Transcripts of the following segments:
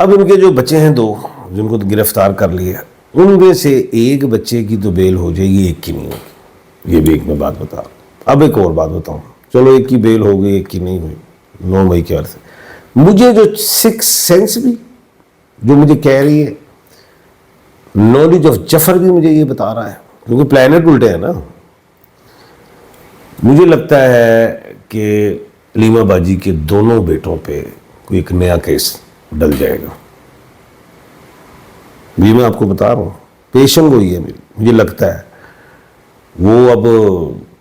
اب ان کے جو بچے ہیں 2 جن کو گرفتار کر لیا، ان میں سے ایک بچے کی تو بیل ہو جائے گی، ایک کی نہیں ہوگی، یہ بھی ایک میں بات بتا رہا ہوں۔ اب ایک اور بات بتاؤں، چلو ایک کی بیل ہو گئی، ایک کی نہیں ہوئی، 9 مئی کے عرصے مجھے جو 6 سینس بھی جو مجھے کہہ رہی ہے، نالج آف جفر بھی مجھے یہ بتا رہا ہے، کیونکہ پلانٹ الٹے ہیں نا، مجھے لگتا ہے کہ علیمہ باجی کے دونوں بیٹوں پہ کوئی ایک نیا کیس ڈل جائے گا۔ یہ میں آپ کو بتا رہا ہوں، پیشن گوئی ہے میری، مجھے لگتا ہے وہ اب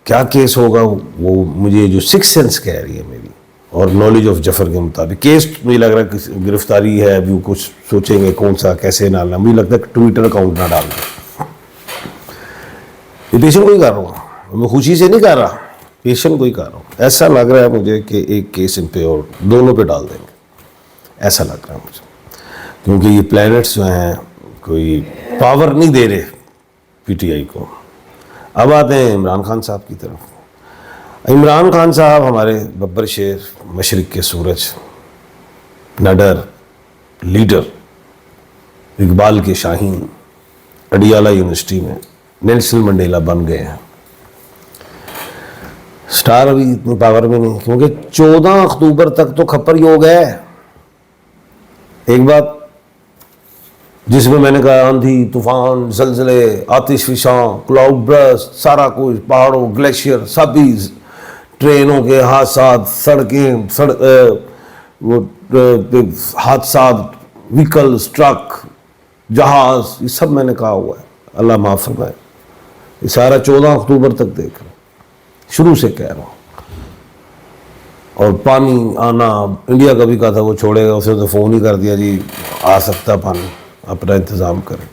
کیا کیس ہوگا، وہ مجھے جو 6 سینس کہہ رہی ہے میری اور نالج آف جفر کے مطابق کیس، مجھے لگ رہا ہے کہ گرفتاری ہے، ابھی وہ کچھ سوچیں گے کون سا کیسے ڈالنا، مجھے لگتا ہے کہ ٹویٹر اکاؤنٹ نہ ڈال دیں۔ یہ پیشن گوئی کر رہا ہوں، میں خوشی سے نہیں کر رہا، پیشن گوئی کر رہا ہوں۔ ایسا لگ رہا ہے مجھے کہ ایک کیس ان پہ اور دونوں پہ ڈال دیں گے، ایسا لگ رہا ہے مجھے، کیونکہ یہ پلانٹس جو ہیں کوئی پاور نہیں دے رہے پی ٹی آئی کو۔ اب آتے ہیں عمران خان صاحب کی طرف۔ عمران خان صاحب ہمارے ببر شیر، مشرق کے سورج، نڈر، لیڈر، اقبال کے شاہین، اڈیالہ یونیورسٹی میں نیلسن منڈیلا بن گئے ہیں۔ سٹار ابھی اتنی پاور میں نہیں، کیونکہ 14 اکتوبر تک تو کھپر ہی ہو گئے۔ ایک بات جس میں میں نے کہا آندھی، طوفان، زلزلے، آتش فشاں، کلاؤڈ برسٹ، سارا کچھ، پہاڑوں، گلیشیئر، سبھی ٹرینوں کے حادثات، سڑکیں، وہ حادثات، ویکلز، ٹرک، جہاز، یہ سب میں نے کہا ہوا ہے، اللہ معاف فرمائے۔ یہ سارا 14 اکتوبر تک دیکھ رہا ہوں، شروع سے کہہ رہا ہوں۔ اور پانی آنا، انڈیا کا بھی کہا تھا وہ چھوڑے گا، اسے تو فون ہی کر دیا جی آ سکتا پانی، اپنا انتظام کریں۔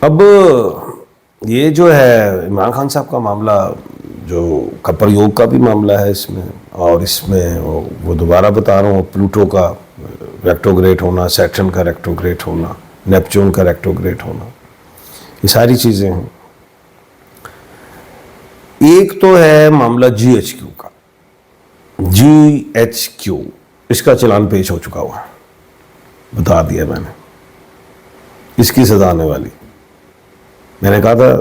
اب یہ جو ہے عمران خان صاحب کا معاملہ، جو کپر یوگ کا بھی معاملہ ہے اس میں، اور اس میں وہ دوبارہ بتا رہا ہوں، پلوٹو کا ریکٹوگریٹ ہونا، سیٹرن کا ریکٹوگریٹ ہونا، نیپچون کا ریکٹوگریٹ ہونا، یہ ساری چیزیں ہیں۔ ایک تو ہے معاملہ جی ایچ کیو کا، جی ایچ کیو، اس کا چلان پیش ہو چکا ہوا، بتا دیا میں نے، اس کی سزا آنے والی، میں نے کہا تھا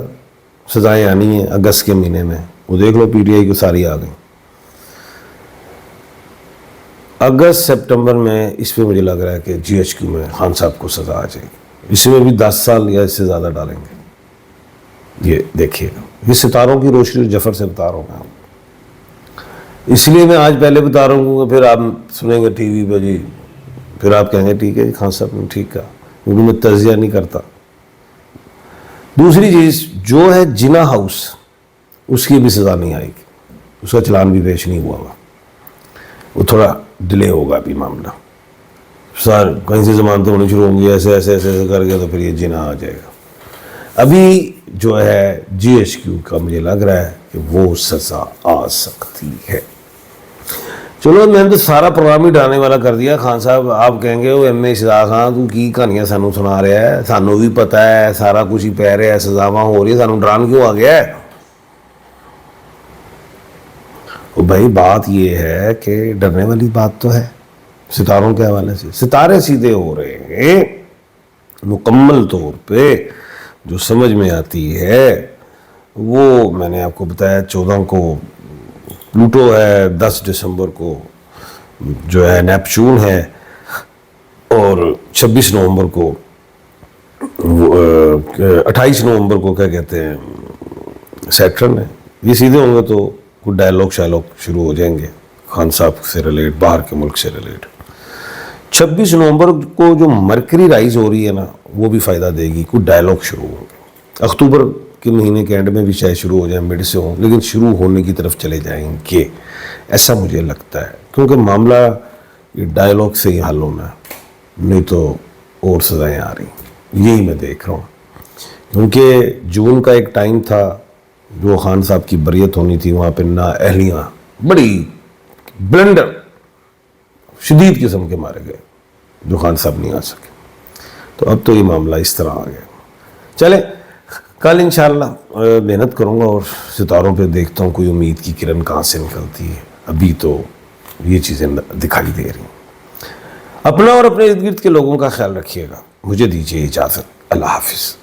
سزائیں آنی ہیں اگست کے مہینے میں، وہ دیکھ لو پی ٹی آئی کو ساری آ گئی۔ اگست سپٹمبر میں اس پہ مجھے لگ رہا ہے کہ جی ایچ کیو میں خان صاحب کو سزا آ جائے گی، اس میں بھی 10 سال یا اس سے زیادہ ڈالیں گے، یہ دیکھیے گا۔ یہ ستاروں کی روشنی جفر سے بتا رہا ہوں میں، اس لیے میں آج پہلے بتا رہا ہوں کہ پھر آپ سنیں گے ٹی وی پہ جی، پھر آپ کہیں گے ٹھیک ہے خان صاحب نے ٹھیک کہا، کیونکہ میں تجزیہ نہیں کرتا۔ دوسری چیز جو ہے جنا ہاؤس، اس کی بھی سزا نہیں آئے گی، اس کا چلان بھی پیش نہیں ہوا، وہ تھوڑا ڈیلے ہوگا ابھی معاملہ، سر کہیں سے ضمانتیں ہونی شروع ہوں گی، ایسے ایسے ایسے ایسے کر کے تو پھر یہ جنا آ جائے گا۔ ابھی جو ہے جی ایچ کیو کا مجھے لگ رہا ہے کہ وہ سزا آ سکتی ہے۔ چلو میں نے تو سارا پروگرام ہی ڈالنے والا کر دیا۔ خان صاحب آپ کہیں گے وہ ایم اے شہزاد خان تو کی کہانیاں سانو سنا رہا ہے، سانو بھی پتہ ہے سارا کچھ ہی پہ رہا ہے، سزاواں ہو رہی ہے، سانو ڈران کیوں آ گیا ہے؟ بھائی بات یہ ہے کہ ڈرنے والی بات تو ہے، ستاروں کے حوالے سے ستارے سیدھے ہو رہے ہیں مکمل طور پہ، جو سمجھ میں آتی ہے وہ میں نے آپ کو بتایا 14 کو پلوٹو ہے، 10 دسمبر کو جو ہے نیپچون ہے، اور 26 نومبر کو 28 نومبر کو کیا کہتے ہیں سیٹرن ہے۔ یہ سیدھے ہوں گے تو کچھ ڈائلاگ شائلاگ شروع ہو جائیں گے خان صاحب سے ریلیٹ، باہر کے ملک سے ریلیٹ۔ 26 نومبر کو جو مرکری رائز ہو رہی ہے نا، وہ بھی فائدہ دے گی، کچھ ڈائلاگ شروع ہوں گے، اکتوبر کے مہینے کے اینڈ میں بھی شاید شروع ہو جائیں، مڈ سے ہوں، لیکن شروع ہونے کی طرف چلے جائیں گے، ایسا مجھے لگتا ہے، کیونکہ معاملہ یہ ڈائلاگ سے ہی حل ہونا ہے، نہیں تو اور سزائیں آ رہی، یہی میں دیکھ رہا ہوں۔ کیونکہ جون کا ایک ٹائم تھا جو خان صاحب کی بریت ہونی تھی، وہاں پہ نااہلیاں بڑی بلنڈر شدید قسم کے مارے گئے، جو خان صاحب نہیں آ سکے، تو اب تو یہ معاملہ اس طرح آ گیا۔ چلیں کل انشاءاللہ محنت کروں گا اور ستاروں پہ دیکھتا ہوں کوئی امید کی کرن کہاں سے نکلتی ہے، ابھی تو یہ چیزیں دکھائی دے رہی ہیں۔ اپنا اور اپنے ارد گرد کے لوگوں کا خیال رکھیے گا. مجھے دیجیے اجازت. اللہ حافظ.